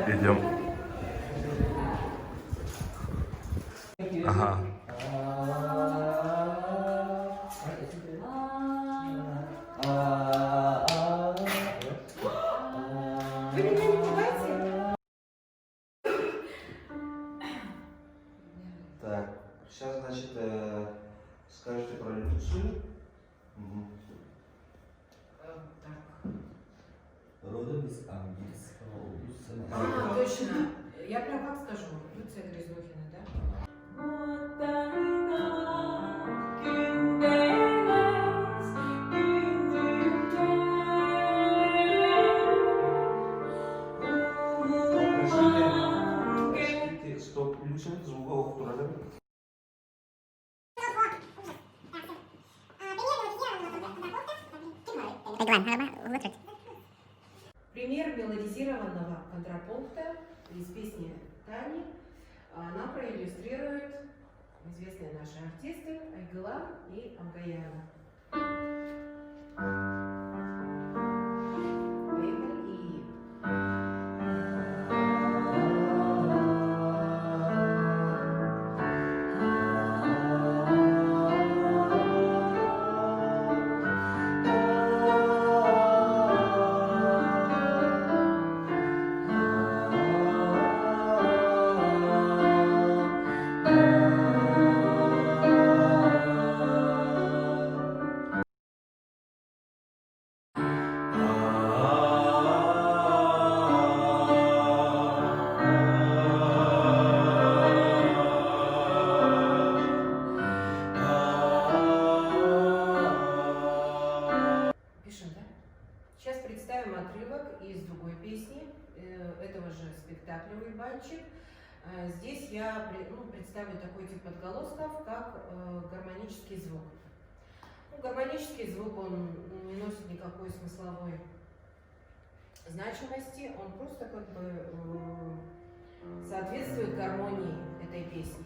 Идем. Ага. Вы меня не пугаете? Так, сейчас, значит, скажете про редукцию. Родом из Ангельского области. Точно. Я прям как скажу. Люция Грязнухина, да? Простите, стоп, включен звукового турада. Пример мелодизированного контрапункта из песни Тани нам проиллюстрируют известные наши артисты Айгыла и Абгаяна. Поехали. Пишем, да? Сейчас представим отрывок из другой песни этого же спектакля «Уебанчик». Здесь я представлю такой тип отголосков, как гармонический звук. Гармонический звук, он не носит никакой смысловой значимости, он просто как бы соответствует гармонии этой песни.